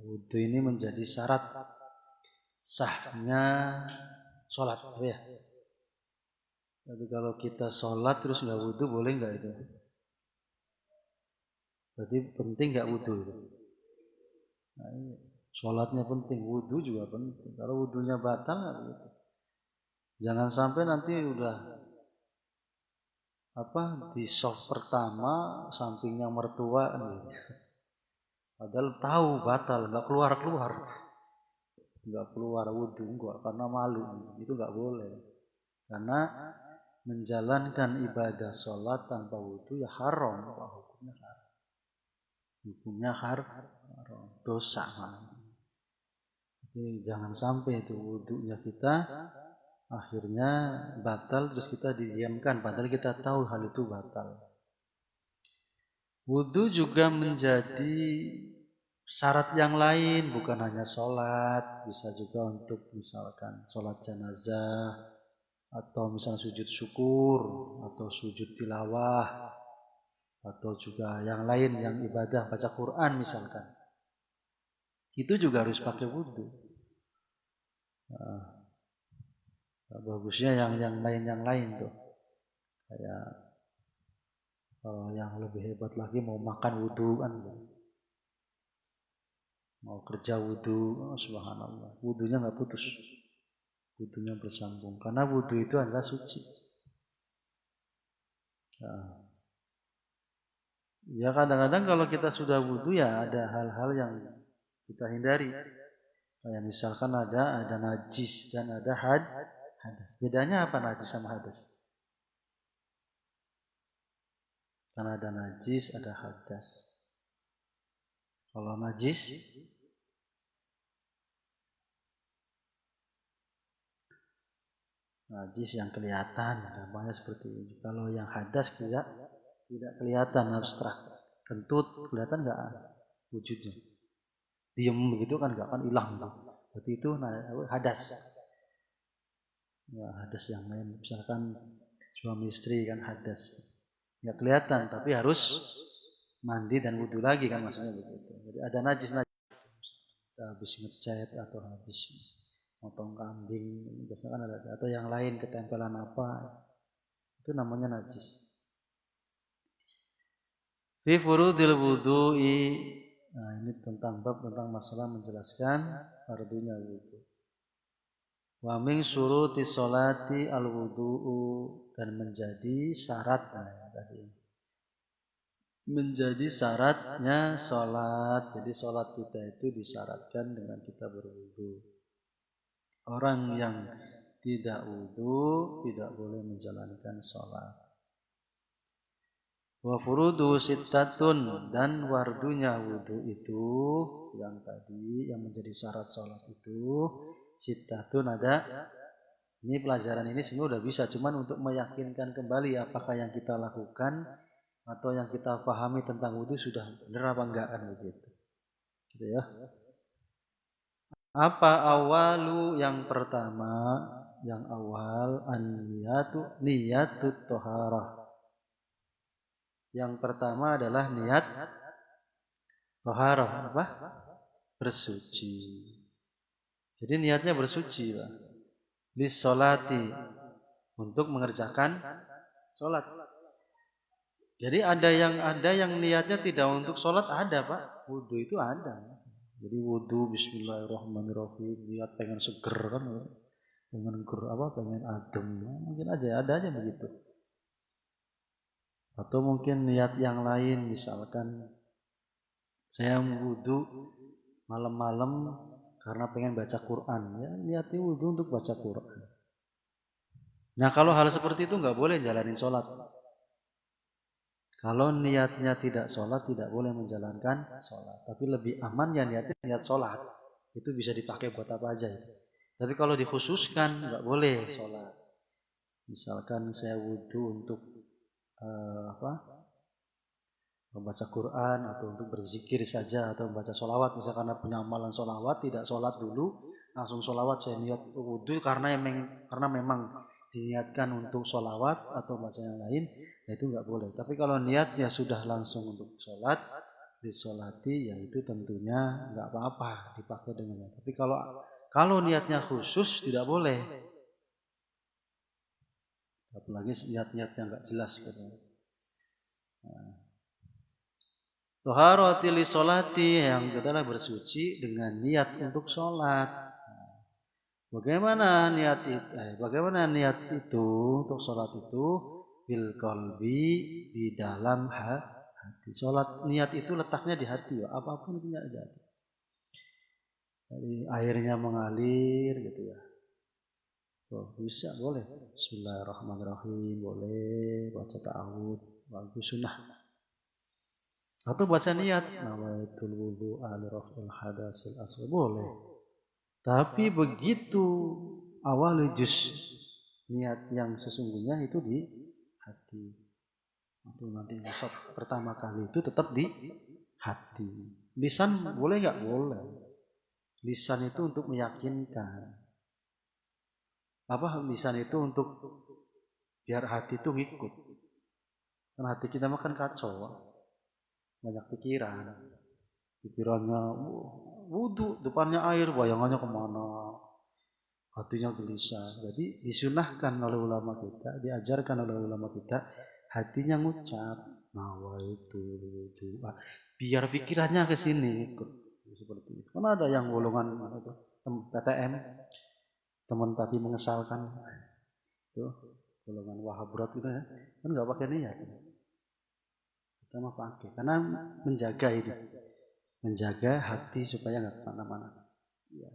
Wudu ini menjadi syarat sahnya sholat, ya. Jadi kalau kita sholat terus nggak wudu boleh nggak itu? Berarti penting nggak wudu itu? Nah, sholatnya penting, wudu juga penting. Kalau wudunya batal nggak begitu. Jangan sampai nanti udah di soft pertama sampingnya mertua gitu. Padahal tahu batal, nggak keluar wudu enggak karena malu, itu nggak boleh. Karena menjalankan ibadah sholat tanpa wudu ya haram, hukumnya haram, dosa. Jadi jangan sampai itu wudunya kita akhirnya batal terus kita didiamkan padahal kita tahu hal itu batal. Wudu juga menjadi syarat yang lain, bukan hanya sholat, bisa juga untuk misalkan sholat jenazah, atau misalnya sujud syukur, atau sujud tilawah, atau juga yang lain yang ibadah, baca Quran misalkan. Itu juga harus pakai wudu. Bagusnya yang lain tuh. Kayak kalau yang lebih hebat lagi mau makan wudu kan. Mau kerja wudu, oh, subhanallah, wudunya nggak putus, wudunya bersambung, karena wudu itu adalah suci. Nah, ya kadang-kadang kalau kita sudah wudu ya ada hal-hal yang kita hindari, kayak misalkan ada najis dan ada hadas. Bedanya apa najis sama hadas? Karena ada najis, ada hadas. Kalau najis yang kelihatan, namanya seperti ini. Kalau yang hadas tidak kelihatan, abstrak, kentut, kelihatan nggak wujudnya, diem begitu kan nggak akan hilang, berarti itu hadas. Ya, hadas yang lain, misalkan suami istri kan hadas, nggak kelihatan tapi harus mandi dan wudu lagi kan maksudnya begitu. Jadi ada najis habis ngecat atau habis potong kambing biasanya kan ada, atau yang lain ketempelan apa, itu namanya najis. Fi furudil wudu'i. Nah, ini tentang masalah menjelaskan fardunya wudu. Wa min syuruti sholati al wudu'u, dan menjadi syarat tadi. Menjadi syaratnya sholat. Jadi sholat kita itu disyaratkan dengan kita berwudu. Orang yang tidak wudu tidak boleh menjalankan sholat. Wa furudu sittatun, dan wardunya wudu itu yang tadi yang menjadi syarat sholat itu sittatun ada. Ini pelajaran ini semua udah bisa, cuman untuk meyakinkan kembali apakah yang kita lakukan atau yang kita pahami tentang wudu sudah benar apa enggak kan begitu. Gitu ya. Apa awalu? Yang pertama, yang awal niyatut toharah. Yang pertama adalah niat toharah, apa? Bersuci. Jadi niatnya bersuci, Pak. Lissolati, untuk mengerjakan sholat. Jadi ada yang niatnya tidak untuk sholat, ada Pak. Wudu itu ada. Jadi wudu bismillahirrahmanirrahim, niat pengen seger kan, pengen adem, mungkin ada aja begitu. Atau mungkin niat yang lain, misalkan saya wudu malam-malam karena pengen baca Quran, ya niatnya wudu untuk baca Quran. Nah kalau hal seperti itu nggak boleh jalanin sholat. Kalau niatnya tidak sholat, tidak boleh menjalankan sholat. Tapi lebih aman ya niatnya niat sholat. Itu bisa dipakai buat apa aja itu. Tapi kalau dikhususkan, nggak boleh sholat. Misalkan saya wudu untuk membaca Quran, atau untuk berzikir saja, atau membaca sholawat. Misalkan punya amalan sholawat, tidak sholat dulu, langsung sholawat, saya niat wudu karena memang diniatkan untuk sholawat atau baca yang lain, itu nggak boleh. Tapi kalau niatnya sudah langsung untuk sholat, disolati, yaitu tentunya nggak apa-apa dipakai dengannya. Tapi kalau niatnya khusus tidak boleh, apalagi niat-niatnya nggak jelas gitu. Toharoti li solati, yang adalah bersuci dengan niat untuk sholat. Bagaimana niat itu untuk sholat itu? Bil qalbi, di dalam hati. Sholat niat itu letaknya di hati, ya. Apapun itu di hati. Jadi airnya mengalir gitu ya. Oh, bisa, boleh. Bismillahirrahmanirrahim, boleh. Baca ta'awud, bagus, sunnah. Atau baca niat, nawaitul wudu ali raf'il hadasil asghar, boleh. Tapi begitu awal juz niat yang sesungguhnya itu di hati. Atau nanti musab pertama kali itu tetap di hati. Lisan boleh nggak? Boleh. Lisan itu untuk meyakinkan. Lisan itu untuk biar hati itu ngikut. Karena hati kita makan kacau, banyak pikirannya wudhu, depannya air, bayangannya kemana, hatinya gelisah. Jadi disunahkan oleh ulama kita, diajarkan oleh ulama kita, hatinya ngucap nawaitu wudu, biar pikirannya ke sini ikut seperti itu. Karena ada yang golongan PTM, teman tapi mengesalkan itu, golongan wahabrat itu ya, kan nggak pakai niat. Kita mah pakai, karena menjaga hati supaya nggak kemana-mana, ya,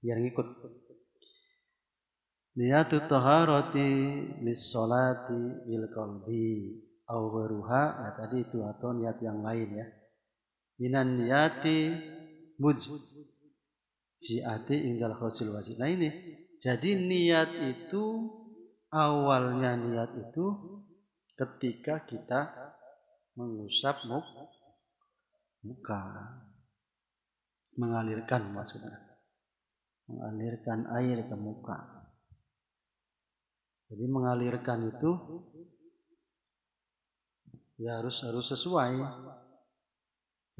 biar ngikut. Niatu taharati lissolati bil qalbi au gharuha, ya tadi itu, atau niat yang lain ya. Minan niati mujziati inggal khosil wajib. Nah ini, jadi niat itu, awalnya niat itu ketika kita mengusap muka, mengalirkan, maksudnya mengalirkan air ke muka. Jadi mengalirkan itu ya harus sesuai.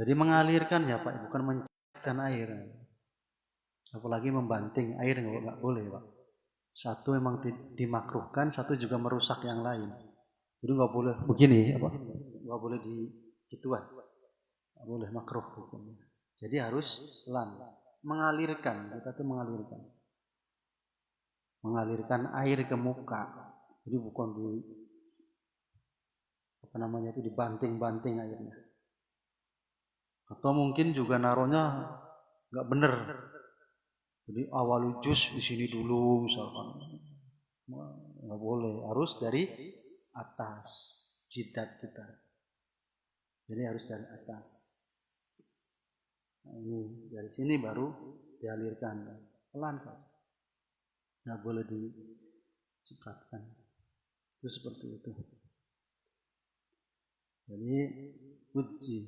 Jadi mengalirkan ya Pak, bukan mencairkan air. Apalagi membanting air nggak boleh Pak. Satu memang dimakruhkan, satu juga merusak yang lain. Jadi nggak boleh begini, nggak boleh di gituan, nggak boleh, makruh hukumnya. Jadi harus mengalirkan, kita tuh mengalirkan air ke muka. Jadi bukan itu dibanting-banting airnya. Atau mungkin juga naruhnya nggak bener. Jadi awal jus di sini dulu misalkan, nggak boleh, harus dari atas jidat kita. Jadi harus dari atas. Nah, ini dari sini baru dialirkan pelan saja, nggak boleh dicipratkan. Itu seperti itu. Jadi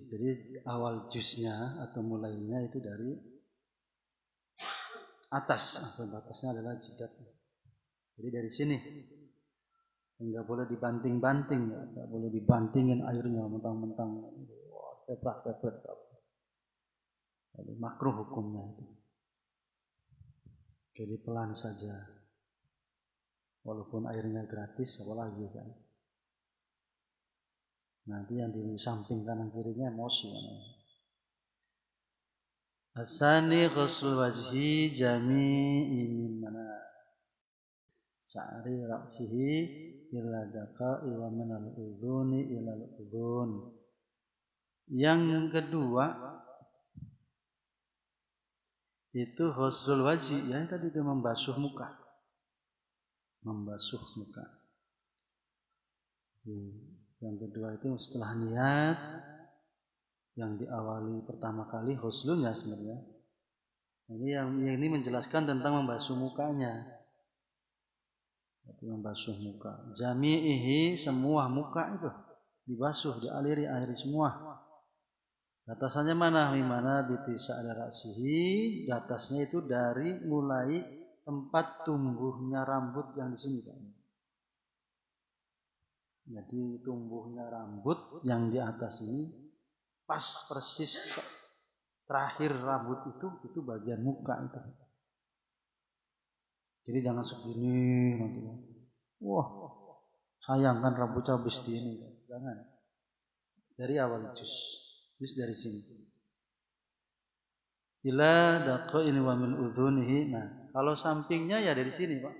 jadi awal jusnya atau mulainya itu dari atas, atau batasnya adalah jidat. Jadi dari sini, nggak boleh dibanting-banting, nggak boleh dibantingin airnya mentang-mentang pepet. Jadi makruh hukumnya itu. Jadi pelan saja, walaupun airnya gratis, apalagi kan. Nanti yang di samping kanan kirinya emosi. Asani ghusl wajhi jami'i min mana sa'ri ra'sihi ila daqa'i wa minal udhuni ila udhun. Yang kedua itu ghusl wajhi, yang tadi itu membasuh muka. Yang kedua itu setelah niat yang diawali pertama kali ghuslnya sebenarnya. Yang ini menjelaskan tentang membasuh mukanya. Membasuh muka. Jami'ihi, semua muka itu dibasuh, dialiri air semua. Batasannya mana? Mimana bitisa ada ra'sihi, batasnya itu dari mulai tempat tumbuhnya rambut yang di sini kan. Jadi tumbuhnya rambut yang di atas ini pas persis terakhir rambut itu bagian muka itu. Jadi jangan segini nanti. Wah, sayang kan rambutnya habis di ini. Jangan. Dari awal jus dari sini. Ila daqain wa min udhunihi. Nah, kalau sampingnya ya dari sini, Pak.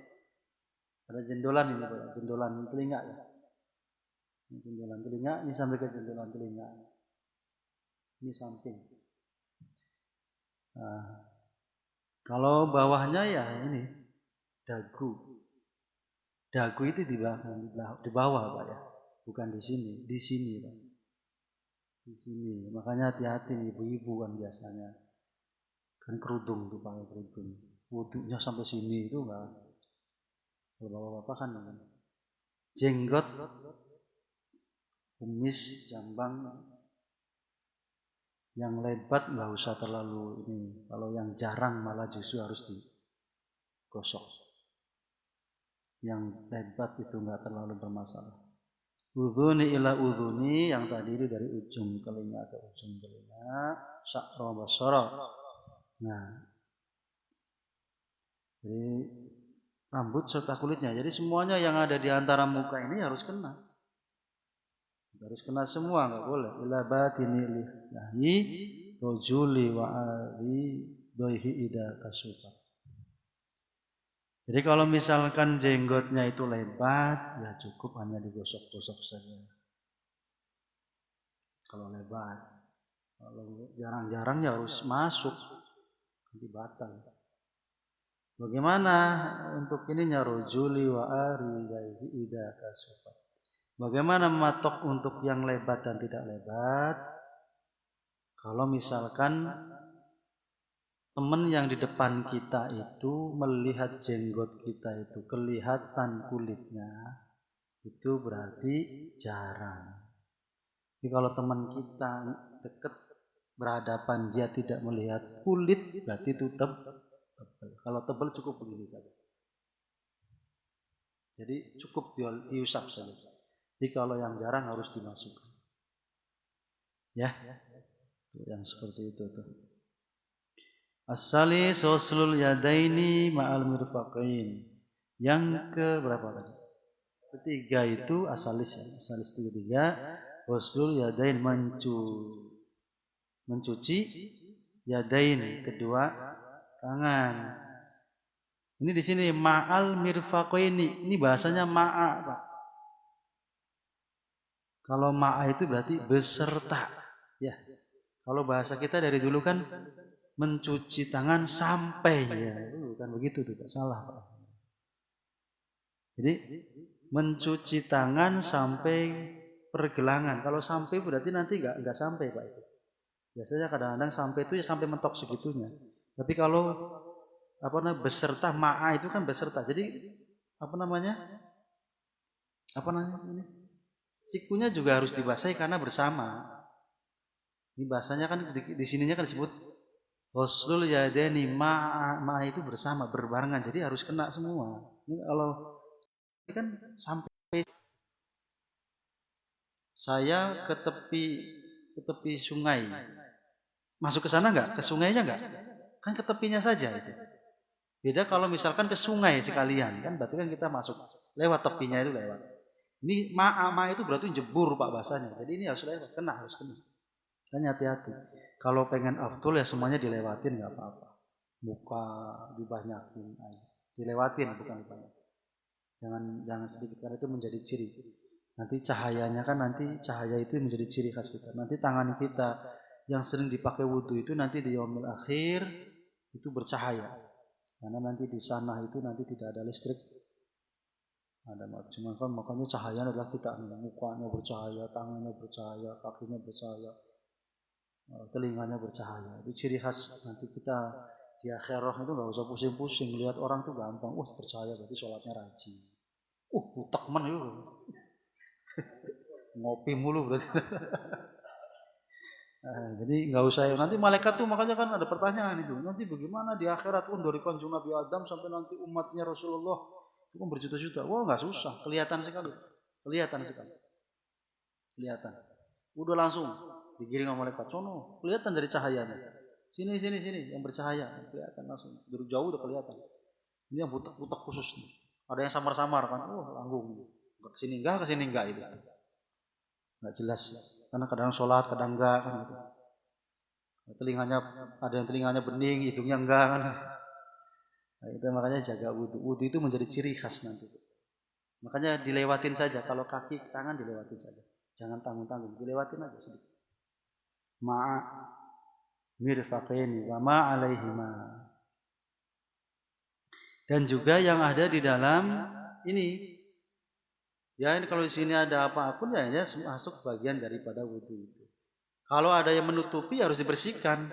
Ada jendolan ini, Pak. Jendolan telinga ya. Jendolan telinga ini sampai ke jendolan telinga. Ini samping. Nah, kalau bawahnya ya ini dagu. Dagu itu di bawah, Pak ya. Bukan di sini, Pak. Di sini. Makanya hati-hati nih ibu-ibu kan biasanya. Kan kerudung tuh pakai kerudung. Wudunya sampai sini itu enggak. Kalau bapak-bapak kan jenggot, kumis, jambang yang lebat nggak usah terlalu ini. Kalau yang jarang malah justru harus digosok. Yang lebat itu nggak terlalu bermasalah. Udhuni ila udhuni, yang tadi itu dari ujung telinga ke ujung telinga, sya'ra basara. Nah, jadi rambut serta kulitnya. Jadi semuanya yang ada di antara muka ini harus kena. Harus kena semua, nggak boleh. Ila batini lihi rojuli wa ali doihi ida kasufa. Jadi kalau misalkan jenggotnya itu lebat, ya cukup hanya digosok-gosok saja. Kalau lebat, kalau jarang-jarang ya harus masuk, nanti batal. Bagaimana untuk ininya rojuli wa ari doihi ida kasufa. Bagaimana mematok untuk yang lebat dan tidak lebat? Kalau misalkan teman yang di depan kita itu melihat jenggot kita itu kelihatan kulitnya, itu berarti jarang. Jadi kalau teman kita dekat berhadapan dia tidak melihat kulit, berarti itu tebal. Kalau tebal cukup begini saja. Jadi cukup diusap saja. Jadi kalau yang jarang harus dimasukkan. Ya, yang seperti itu tuh. Asali soslul yadaini ma'al mirfaqain. Yang ke berapa tadi? Ketiga itu asalis ya. Asalis ketiga. Soslul yadain mencuci yadain kedua tangan. Ini di sini ma'al mirfaqaini. Ini bahasanya ma'a, Pak. Kalau ma'a itu berarti beserta. Ya. Kalau bahasa kita dari dulu kan mencuci tangan sampai ya, bukan begitu tuh, salah Pak. Jadi mencuci tangan sampai pergelangan. Kalau sampai berarti nanti enggak sampai Pak itu. Biasanya kadang-kadang sampai itu ya sampai mentok segitunya. Tapi kalau beserta ma'a itu kan beserta. Jadi apa namanya ini? Sikunya juga harus dibasahi karena bersama. Ini bahasanya kan di sininya kan disebut Ghuslul yadaini ma itu bersama, berbarengan. Jadi harus kena semua. Ini kalau ini kan sampai saya ke tepi sungai. Masuk ke sana enggak? Ke sungainya enggak? Kan ke tepinya saja itu. Beda kalau misalkan ke sungai sekalian, kan berarti kan kita masuk lewat tepinya itu lewat. Ini ma itu berarti jebur Pak bahasanya. Jadi ini harus lewat, harus kena. Dan hati-hati. Kalau pengen afdol ya semuanya dilewatin nggak apa-apa. Muka dibanyakin aja. Dilewatin bukan dibanyakin. Jangan sedikit karena itu menjadi ciri. Nanti cahayanya kan cahaya itu menjadi ciri khas kita. Nanti tangan kita yang sering dipakai wudhu itu nanti di yaumil akhir itu bercahaya. Karena nanti di sana itu nanti tidak ada listrik. Ada cuma kan makanya cahaya adalah kita, mukanya bercahaya, tangannya bercahaya, kakinya bercahaya, telinganya bercahaya. Itu ciri khas nanti kita di akhirah itu nggak usah pusing-pusing lihat orang tuh gampang. Bercahaya berarti sholatnya rajin. Butek men itu. Ngopi mulu berarti. Jadi nggak usah nanti malaikat tuh makanya kan ada pertanyaan itu. Nanti bagaimana di akhirat dari kanjeng Nabi Adam sampai nanti umatnya Rasulullah itu kan berjuta-juta. Nggak susah, kelihatan sekali. Kelihatan. Udah langsung digiring sama malaikat. Sono, kelihatan dari cahayanya. Sini, yang bercahaya, kelihatan langsung. Dari jauh udah kelihatan. Ini yang butek-butek khusus nih. Ada yang samar-samar kan, langgung. Kesini enggak itu. Enggak jelas. Karena kadang sholat, kadang enggak kan gitu. Telinganya ada yang telinganya bening, hidungnya enggak kan. Nah, itu makanya jaga wudu. Wudu itu menjadi ciri khas nanti. Makanya dilewatin saja. Kalau kaki, tangan dilewatin saja. Jangan tanggung-tanggung, dilewatin aja sedikit. Ma'a mirfaqaini wa ma 'alaihima. Dan juga yang ada di dalam ini. Ya, ini kalau di sini ada apapun ya ini masuk bagian daripada wudu itu. Kalau ada yang menutupi harus dibersihkan.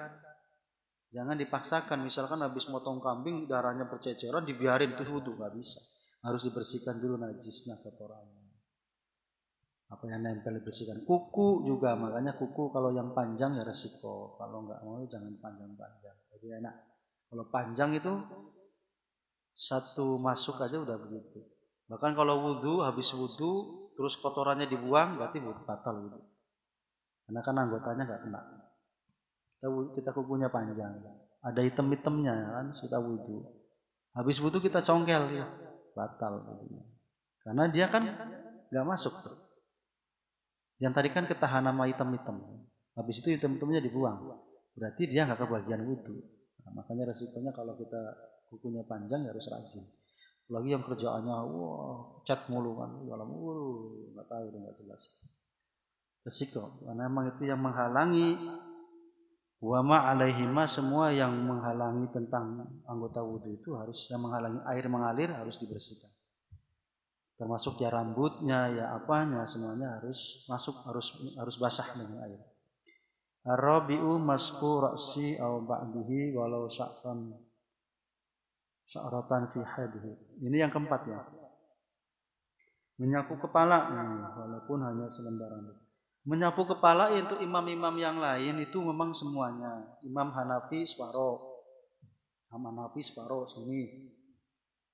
Jangan dipaksakan. Misalkan habis motong kambing darahnya berceceran dibiarin itu wudu, nggak bisa. Harus dibersihkan dulu najisnya kotorannya. Apa yang nempel dibersihkan. Kuku juga, makanya kuku kalau yang panjang ya resiko. Kalau nggak mau jangan panjang-panjang. Jadi enak. Kalau panjang itu satu masuk aja udah begitu. Bahkan kalau wudu, habis wudu terus kotorannya dibuang berarti batal wudu. Karena kan anggotanya nggak kena. Kita kukunya panjang. Ada hitam-hitamnya kan sudah wudu. Habis wudu kita congkel ya, batal wudunya. Karena dia kan nggak masuk tuh. Yang tadi kan ketahanan sama hitam-hitam. Habis itu hitam-hitamnya dibuang. Berarti dia nggak kebagian wudu. Nah, makanya resikonya kalau kita kukunya panjang ya harus rajin. Lagi yang kerjaannya cat mulu kan, dalam nggak tahu nggak jelas. Resiko, karena memang itu yang menghalangi wa ma alaihima, semua yang menghalangi tentang anggota wudu itu harus, yang menghalangi air mengalir harus dibersihkan. Termasuk ya rambutnya, ya apanya, semuanya harus masuk, harus basah dengan air. Ar-rabi'u masku ra'si aw ba'dihi walau sya'ratan fi hadhihi. Ini yang keempat ya. Menyapu kepala, walaupun hanya selembar rambut. Menyapu kepala untuk imam-imam yang lain itu memang semuanya. Imam Hanafi separuh, Imam Hanafi separuh sini.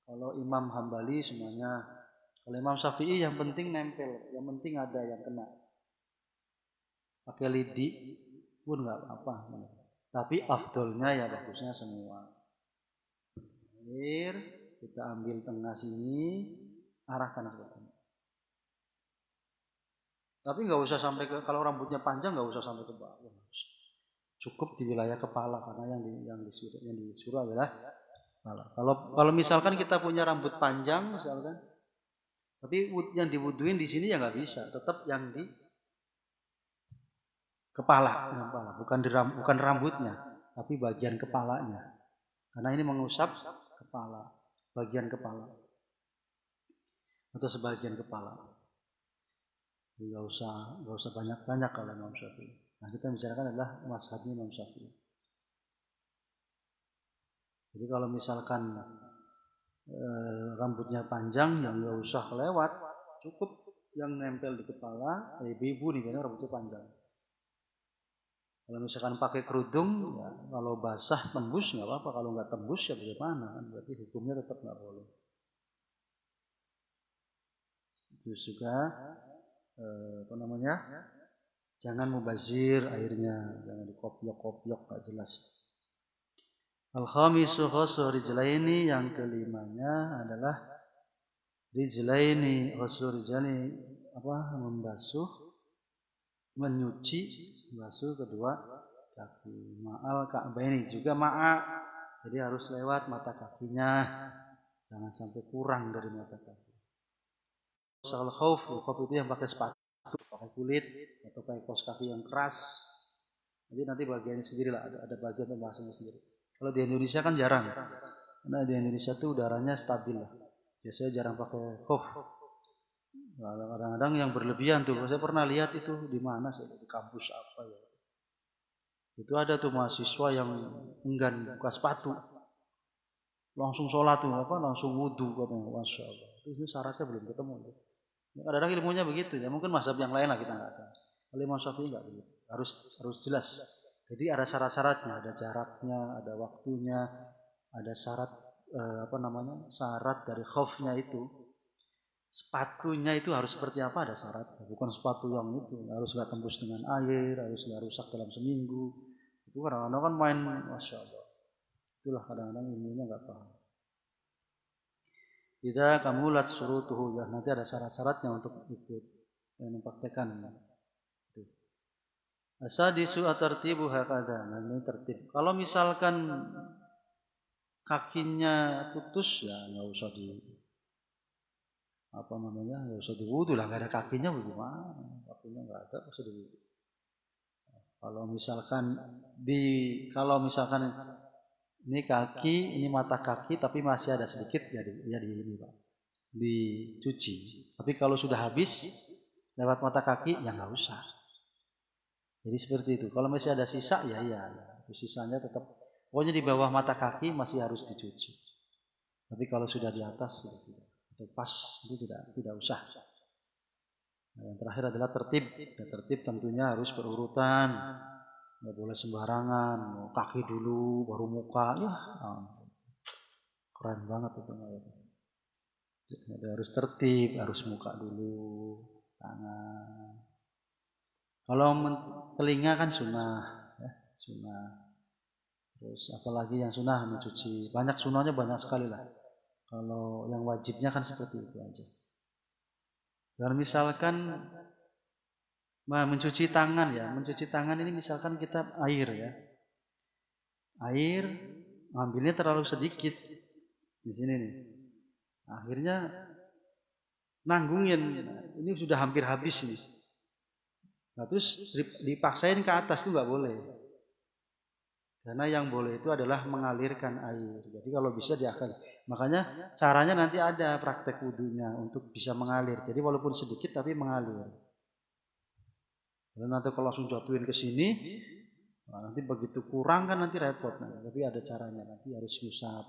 Kalau Imam Hambali semuanya. Kalau Imam Syafi'i yang penting nempel, yang penting ada yang kena. Pakai lidi pun nggak apa-apa. Tapi afdolnya ya bagusnya semua. Air kita ambil tengah sini, arahkan seperti ini. Tapi nggak usah sampai ke, kalau rambutnya panjang nggak usah sampai ke bawah. Cukup di wilayah kepala, karena yang disuruh adalah kepala. Kalau misalkan kita punya rambut panjang misalkan, tapi yang diwuduin di sini ya nggak bisa, tetap yang di kepala, bukan rambutnya, tapi bagian kepalanya. Karena ini mengusap kepala, bagian kepala atau sebagian kepala. Nggak usah banyak-banyak kalau Imam Syafi'i. Nah, kita bicarakan adalah mazhabnya Imam Syafi'i. Jadi kalau misalkan rambutnya panjang, yang nggak usah lewat, cukup yang nempel di kepala. Ibu nih karena rambutnya panjang. Kalau misalkan pakai kerudung, ya, kalau basah tembus nggak apa-apa. Kalau nggak tembus ya bagaimana? Berarti hukumnya tetap nggak boleh. Itu juga jangan mubazir airnya, jangan dikopiok-kopiok nggak jelas. Al-khamisu khassu rijlaini, yang kelimanya adalah rijlaini, khassu rijlaini membasuh, menyuci, membasuh kedua kaki. Ma'al ka'baini, juga ma'a, jadi harus lewat mata kakinya, jangan sampai kurang dari mata kaki. Soal khauf itu yang pakai sepatu, pakai kulit atau pakai kaos kaki yang keras. Jadi nanti bagiannya sendiri lah, ada bagian pembahasannya sendiri. Kalau di Indonesia kan jarang, karena di Indonesia tuh udaranya stabil lah. Biasanya jarang pakai khauf. Kadang-kadang yang berlebihan tuh, saya pernah lihat itu di mana, di kampus apa ya. Itu ada tuh mahasiswa yang enggan buka sepatu, langsung sholat tuh langsung wudu katanya, masya Allah. Itu syaratnya belum ketemu. Kadang-kadang ilmunya begitu ya, mungkin mazhab yang lain lah kita nggak tahu. Kalau Imam Syafi'i nggak begitu, harus jelas. Jadi ada syarat-syaratnya, ada jaraknya, ada waktunya, ada syarat syarat dari khaufnya itu. sepatunya itu harus seperti apa, ada syarat. Bukan sepatu yang itu harus nggak tembus dengan air, harus nggak rusak dalam seminggu. Itu kadang-kadang kan main, masya Allah. Itulah kadang-kadang ilmunya nggak paham. Tidak kamu lat surutuhu, ya nanti ada syarat-syaratnya untuk ikut yang mempraktekan. Asadisu atartibu hakada, nah ini tertib. Kalau misalkan kakinya putus, ya nggak usah nggak usah diwudu lah, nggak ada kakinya bagaimana? Kakinya nggak ada, usah diwudu. Kalau misalkan ini kaki, ini mata kaki, tapi masih ada sedikit ya ini Pak, dicuci. Tapi kalau sudah habis lewat mata kaki, ya nggak usah. Jadi seperti itu. Kalau masih ada sisa, ya sisanya tetap. Pokoknya di bawah mata kaki masih harus dicuci. Tapi kalau sudah di atas, ya tidak. Atau pas itu tidak usah. Nah, yang terakhir adalah tertib. Ya, tertib tentunya harus berurutan. Nggak boleh sembarangan. Kaki dulu, baru muka. Ya, keren banget itu. Jadi harus tertib, harus muka dulu, tangan. Kalau telinga kan sunnah, ya, sunnah. Terus apalagi yang sunnah mencuci. Banyak sunnahnya banyak sekali lah. Kalau yang wajibnya kan seperti itu aja. Dan misalkan mencuci tangan ya, mencuci tangan ini misalkan kita air ya, air ambilnya terlalu sedikit di sini nih, akhirnya nanggungin, ini sudah hampir habis nih. Nah terus dipaksain ke atas itu nggak boleh. Karena yang boleh itu adalah mengalirkan air. Jadi kalau bisa diakan. Makanya caranya nanti ada praktek wudunya untuk bisa mengalir. Jadi walaupun sedikit tapi mengalir. Dan nanti kalau langsung jatuhin ke sini, nanti begitu kurang kan nanti repot. Tapi ada caranya, nanti harus ngusap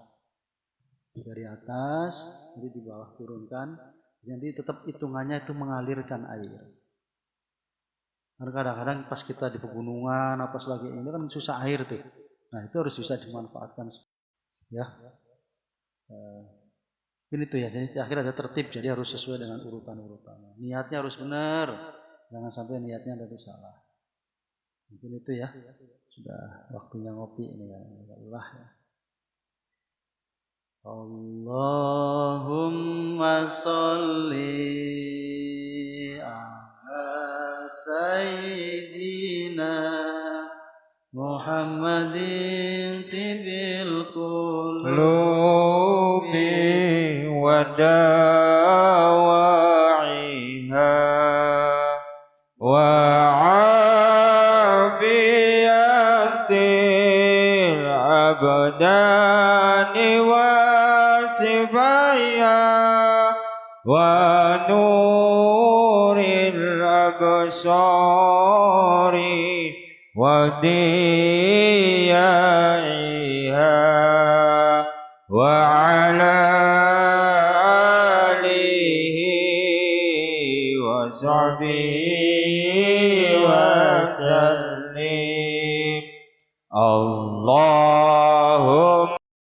dari atas, nanti di bawah turunkan. Nanti tetap hitungannya itu mengalirkan air. Karena kadang-kadang pas kita di pegunungan, apa lagi ini kan susah air tuh. Nah itu harus bisa dimanfaatkan, ya. Ini tuh ya. Jadi akhirnya ada tertib. Jadi harus sesuai dengan urutan-urutannya. Niatnya harus benar, jangan sampai niatnya ada salah. Mungkin itu ya. Sudah waktunya ngopi ini ya. Allah ya. Allahumma sholli ala sayyidina Muhammadin tibil qulubi wa dawa'iha wa afiyatil abdani wa sifaya wa nuril absari wa diyaiha wa ala alihi wa sahbihi wa sallim. Allah